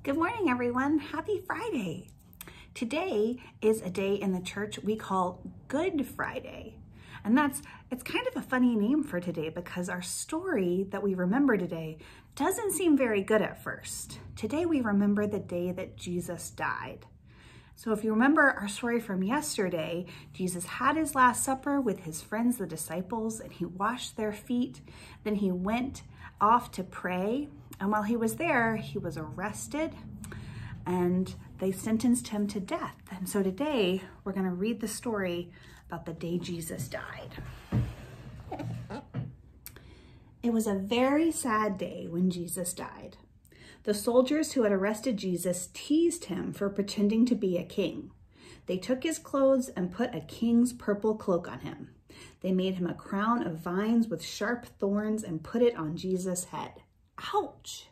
Good morning, everyone. Happy Friday. Today is a day in the church we call Good Friday. And it's kind of a funny name for today because our story that we remember today doesn't seem very good at first. Today we remember the day that Jesus died. So if you remember our story from yesterday, Jesus had his Last Supper with his friends, the disciples, and he washed their feet. Then he went off to pray. And while he was there, he was arrested and they sentenced him to death. And so today we're going to read the story about the day Jesus died. It was a very sad day when Jesus died. The soldiers who had arrested Jesus teased him for pretending to be a king. They took his clothes and put a king's purple cloak on him. They made him a crown of vines with sharp thorns and put it on Jesus' head. Ouch!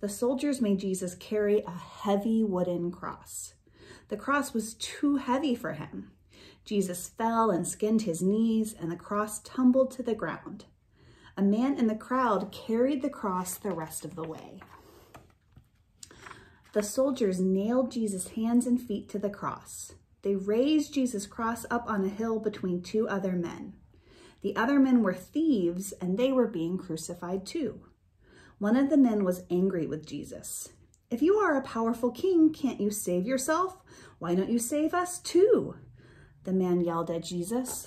The soldiers made Jesus carry a heavy wooden cross. The cross was too heavy for him. Jesus fell and skinned his knees, and the cross tumbled to the ground. A man in the crowd carried the cross the rest of the way. The soldiers nailed Jesus' hands and feet to the cross. They raised Jesus' cross up on a hill between two other men. The other men were thieves, and they were being crucified too. One of the men was angry with Jesus. "If you are a powerful king, can't you save yourself? Why don't you save us too?" The man yelled at Jesus.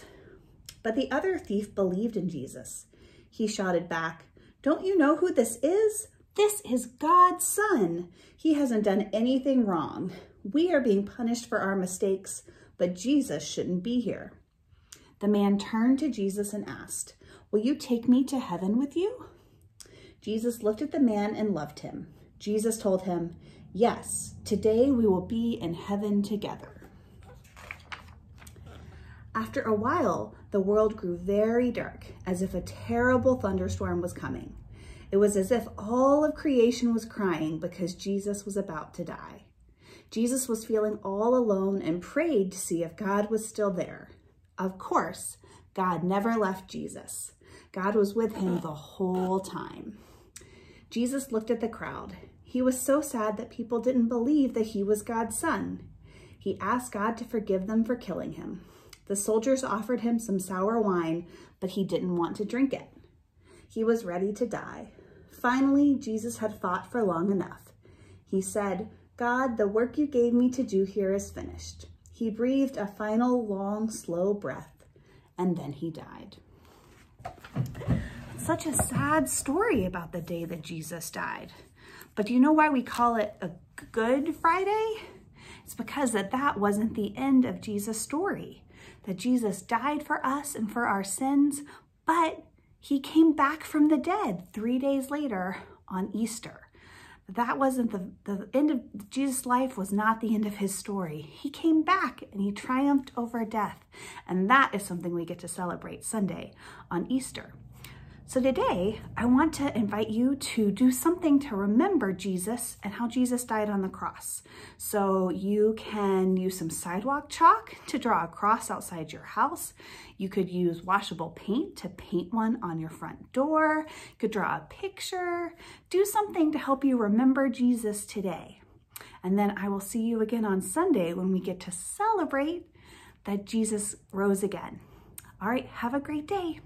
But the other thief believed in Jesus. He shouted back, "Don't you know who this is? This is God's son. He hasn't done anything wrong. We are being punished for our mistakes, but Jesus shouldn't be here." The man turned to Jesus and asked, "Will you take me to heaven with you?" Jesus looked at the man and loved him. Jesus told him, "Yes, today we will be in heaven together." After a while, the world grew very dark, as if a terrible thunderstorm was coming. It was as if all of creation was crying because Jesus was about to die. Jesus was feeling all alone and prayed to see if God was still there. Of course, God never left Jesus. God was with him the whole time. Jesus looked at the crowd. He was so sad that people didn't believe that he was God's son. He asked God to forgive them for killing him. The soldiers offered him some sour wine, but he didn't want to drink it. He was ready to die. Finally, Jesus had fought for long enough. He said, "God, the work you gave me to do here is finished." He breathed a final long, slow breath, and then he died. Such a sad story about the day that Jesus died. But do you know why we call it a Good Friday? It's because that wasn't the end of Jesus' story. That Jesus died for us and for our sins, but he came back from the dead 3 days later on Easter. That wasn't the end of Jesus' life, was not the end of his story. He came back and he triumphed over death. And that is something we get to celebrate Sunday on Easter. So today, I want to invite you to do something to remember Jesus and how Jesus died on the cross. So you can use some sidewalk chalk to draw a cross outside your house. You could use washable paint to paint one on your front door. You could draw a picture. Do something to help you remember Jesus today. And then I will see you again on Sunday when we get to celebrate that Jesus rose again. All right, have a great day.